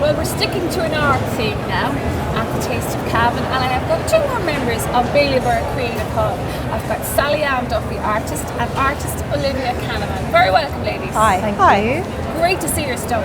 Well, we're sticking to an art theme now at the Taste of Cavan, and I have got two more members of Bailieborough Creative Hub. I've got Áine Duffy, artist, and artist Olivia Canavan. Very welcome, ladies. Hi. Thank you. Great to see your stuff.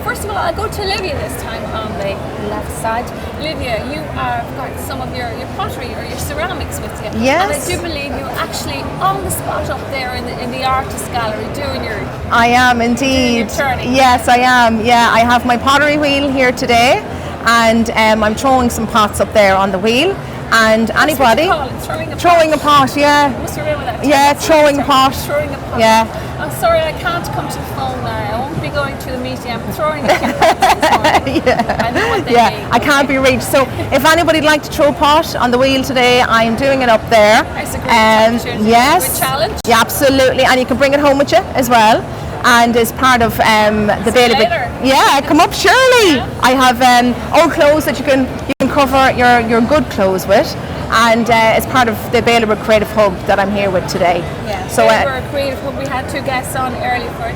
First of all, I'll go to Olivia this time on the left side. Olivia, you have got some of your pottery or your ceramics with you. Yes. And I do believe you're actually on the spot up there in the artist gallery doing your... I am indeed. Yes, I am. Yeah, I have my pottery wheel here today, and I'm throwing some pots up there on the wheel. And anybody throwing a pot. Yeah. Must remember that. Yeah, throwing a pot. Throwing a pot. Yeah. I'm sorry, I can't come to the phone now. I won't be going to the meeting. I'm throwing a few pots this morning. Yeah. I know what they mean. I can't be reached. So if anybody'd like to throw a pot on the wheel today, I'm doing it up there. It's a great opportunity. Yes. A good challenge. Yeah, absolutely. And you can bring it home with you as well. And as part of the Bailieborough. Yeah, come up, surely. Yeah. I have old clothes that you can cover your good clothes with. And it's part of the Bailieborough Creative Hub that I'm here with today. Yeah, so Bailieborough Creative Hub, we had two guests on early for it.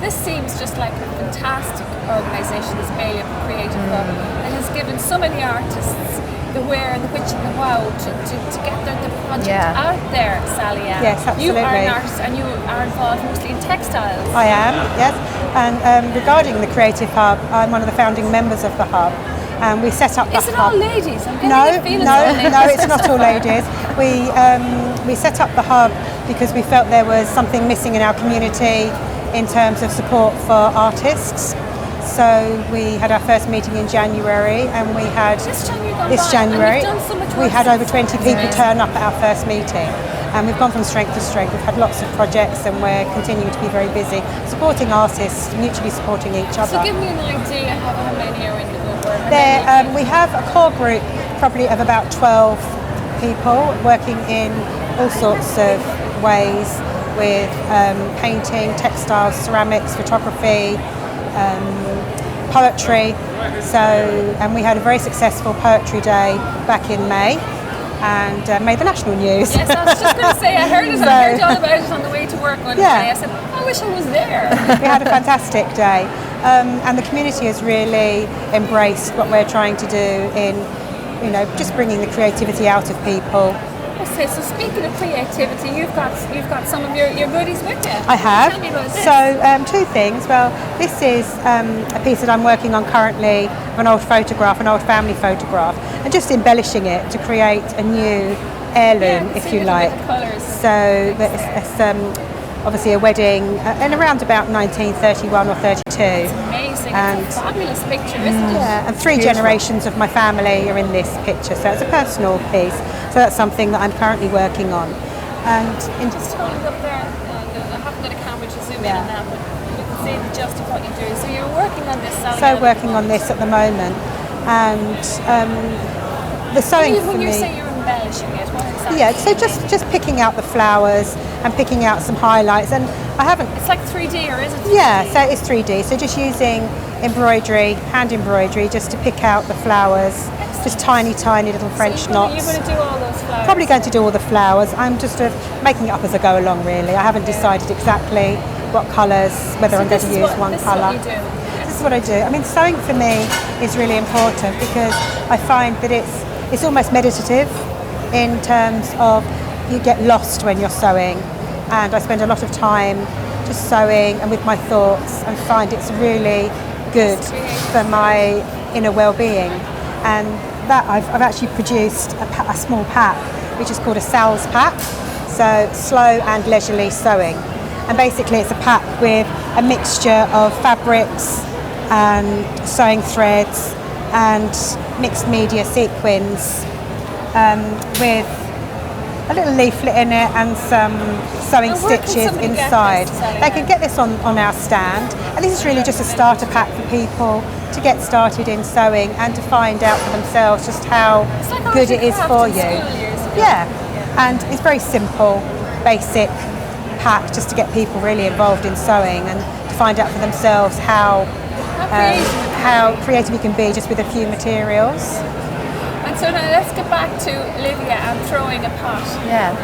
This seems just like a fantastic organisation, this Bailieborough Creative Hub. It has given so many artists the where, the which and the wow to get the project out there, Sally Ann. Yes, absolutely. You are an artist and you are involved mostly in textiles. I am, yes. And regarding the Creative Hub, I'm one of the founding members of the hub. And we set up the hub. Is it all ladies? I'm getting No, the feeling no, it's not all ladies. We set up the hub because we felt there was something missing in our community in terms of support for artists. So we had our first meeting in January, and we had this January we had over 20 people turn up at our first meeting, and we've gone from strength to strength. We've had lots of projects, and we're continuing to be very busy supporting artists, mutually supporting each other. So give me an idea of how many are in the group. We have a core group probably of about 12 people working in all sorts of ways with painting, textiles, ceramics, photography, poetry. And we had a very successful poetry day back in May and made the national news. Yes, I was just going to say, I heard it. I heard all about it on the way to work one day. I said, I wish I was there. We had a fantastic day. And the community has really embraced what we're trying to do in, just bringing the creativity out of people. Okay, so speaking of creativity, you've got some of your goodies with you. I have. Tell me about this. So two things. Well, this is a piece that I'm working on currently, an old family photograph, and just embellishing it to create a new heirloom, if you like. Colours. So it's obviously a wedding in around about 1931 or 32. It's amazing. It's a fabulous picture, isn't it? Yeah, and three generations of my family are in this picture, so it's a personal piece. So that's something that I'm currently working on. And just hold it up there. I haven't got a camera to zoom in on that, but you can see the gist of what you do. So you're working on this, Sally. So working on this at the moment, and the sewing for me. When you say you're embellishing it, what exactly? Yeah, so just picking out the flowers and picking out some highlights, and I haven't. It's like 3D, or is it 3D? Yeah, so it's 3D. So just using embroidery, hand embroidery, just to pick out the flowers, just tiny little French knots. You're going to do all those flowers? Probably going to do all the flowers. I'm just making it up as I go along, really. I haven't decided exactly what colours, whether I'm going to use one colour. This is what I do. I mean, sewing for me is really important because I find that it's almost meditative in terms of you get lost when you're sewing, and I spend a lot of time just sewing and with my thoughts, and find it's really good for my inner well-being. And that I've actually produced a small pack which is called a Sal's pack, so slow and leisurely sewing, and basically it's a pack with a mixture of fabrics and sewing threads and mixed media sequins with a little leaflet in it and some sewing stitches inside. They can get this on our stand, and this is really just a starter pack for people to get started in sewing and to find out for themselves just how good it is for you. Yeah, and it's very simple, basic pack just to get people really involved in sewing and to find out for themselves how creative you can be just with a few materials. And so now let's get back to Olivia and throwing a pot. Yeah.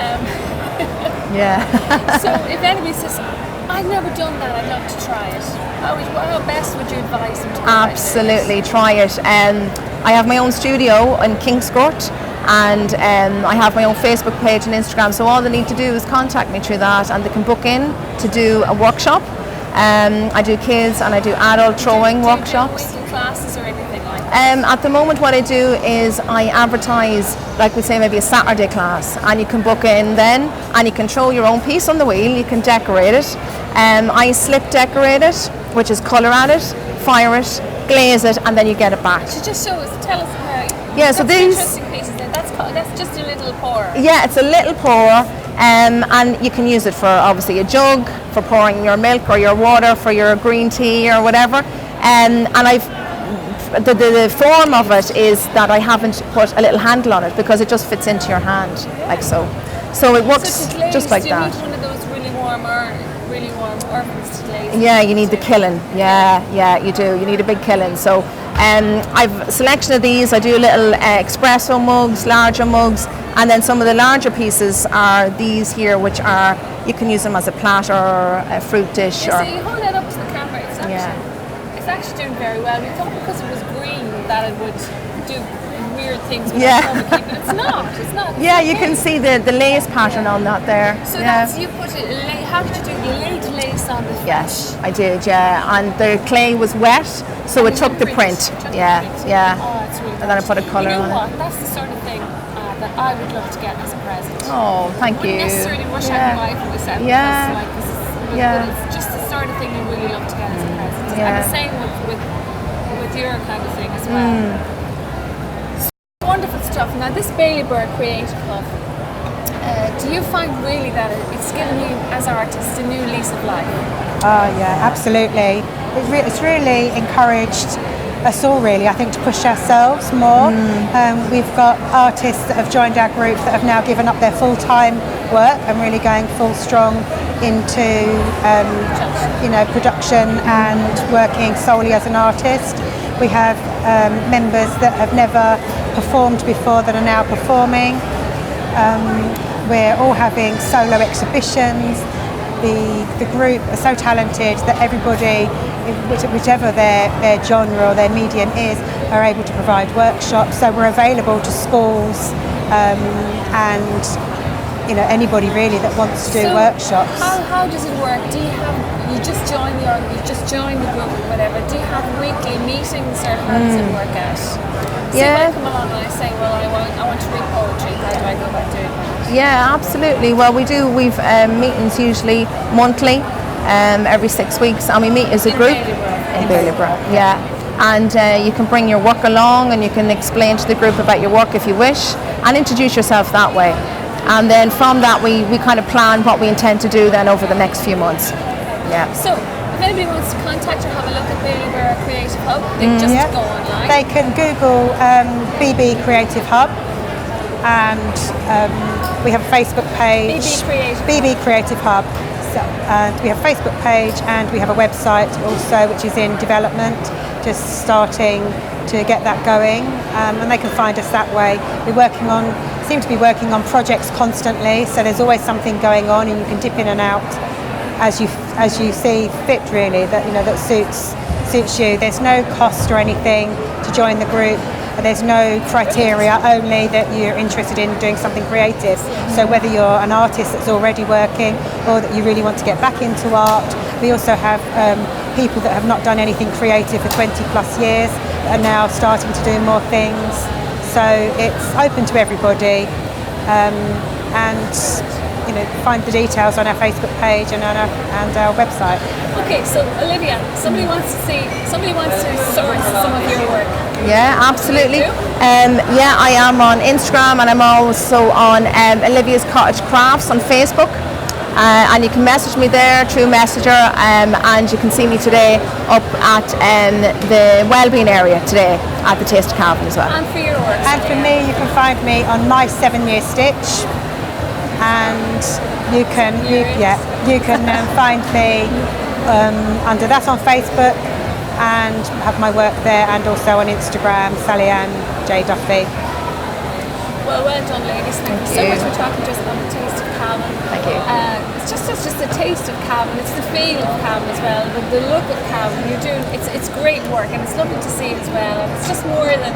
Yeah. So if anybody says, I've never done that. I'd love to try it. How best would you advise them to go Absolutely, try it. I have my own studio in Kingscourt, and I have my own Facebook page and Instagram, so all they need to do is contact me through that, and they can book in to do a workshop. I do kids and I do adult throwing workshops. Do you do weekly classes or anything like that? At the moment what I do is I advertise, like we say, maybe a Saturday class, and you can book in then, and you can throw your own piece on the wheel, you can decorate it. I slip decorate it, which is colour at it, fire it, glaze it, and then you get it back. So just show us, tell us how. Yeah, so these interesting pieces there. That's just a little pour. Yeah, it's a little pour, and you can use it for obviously a jug, for pouring your milk or your water, for your green tea or whatever. And the form of it is that I haven't put a little handle on it because it just fits into your hand like so. So it works So glaze, just like do you that. need one of those really warm ovens to glaze? Yeah, you need the kiln. Yeah, you do. You need a big kiln. So I've a selection of these. I do little espresso mugs, larger mugs, and then some of the larger pieces are these here, which are, you can use them as a platter or a fruit dish. Yeah, Or so you hold that up to the camera. It's actually doing very well. We thought because it was green that it would do weird things with Yeah. our but it's not. It's not. It's yeah, you okay. can see the lace pattern on that there. So yeah. that's, you put it, how did you do it? You laid lace on the fish. Yes, I did, yeah. And the clay was wet, so And it you took the print. Took Yeah, the print. yeah. Oh, it's really And then I put a colour you know on what? it. That's the sort of thing that I would love to get as a present. Oh, thank Wouldn't you. necessarily rush out and buy for myself. Yeah. Because, like, this is, Yeah. but it's just the sort of thing you really love to get as a present. Yeah. And the same with your kind of thing as well. Wonderful stuff. Now this Bailey Burr Creative Hub, do you find really that it's given you as artists a new lease of life? Oh yeah, absolutely. It's really encouraged us all, really, I think, to push ourselves more. We've got artists that have joined our group that have now given up their full-time work and really going full strong into production and working solely as an artist. We have members that have never performed before that are now performing. We're all having solo exhibitions. The group are so talented that everybody, whichever their genre or their medium is, are able to provide workshops. So we're available to schools and anybody really that wants to do workshops. How does it work? Do you just join the group or whatever? Do you have weekly meetings, or how does it work out? So Yeah. if I come along and I say, well, I want to read poetry, how do I go about doing that? Yeah, absolutely. Well, we do. We've meetings usually monthly, every 6 weeks, and we meet as a group in Bailey Burr. Yeah, and you can bring your work along, and you can explain to the group about your work if you wish, and introduce yourself that way. And then from that, we kind of plan what we intend to do then over the next few months. Yeah. So if anybody wants to contact or have a look at Bailey Burr Creative Hub, they can just go online. They can Google BB Creative Hub, and we have a Facebook page. BB Creative Hub. So, and we have a Facebook page, and we have a website also, which is in development, just starting to get that going, and they can find us that way. Seem to be working on projects constantly, so there's always something going on, and you can dip in and out as you see fit, really, that suits you. There's no cost or anything to join the group. There's no criteria, only that you're interested in doing something creative. So whether you're an artist that's already working or that you really want to get back into art, we also have people that have not done anything creative for 20 plus years that are now starting to do more things. So it's open to everybody, and find the details on our Facebook page and on our website. Okay, so Olivia, somebody wants to source some of your work. Yeah, absolutely. I am on Instagram, and I'm also on Olivia's Cottage Crafts on Facebook. And you can message me there through Messenger, and you can see me today up at the Wellbeing area today at the Taste of Cavan as well. And for your work. And for me, you can find me on My 7 Year Stitch, and you can find me under that on Facebook, and have my work there, and also on Instagram, Sally-Ann J. Duffy. Well done, ladies. Thank you so much for talking to us about the Taste of Cavan. Thank you. It's just just a taste of Cavan. It's the feel of Cavan as well, the look of Cavan. It's great work, and it's lovely to see as well. And it's just more than a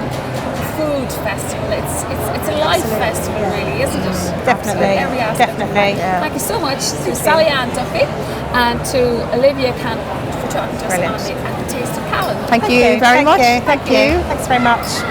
food festival. It's a life festival, really, isn't it? Definitely, Every aspect. definitely. Yeah. Thank you so much to Áine Duffy and to Olivia Canavan for talking to us on the Taste of Cavan. Thank you very much. Thank you. Thanks very much.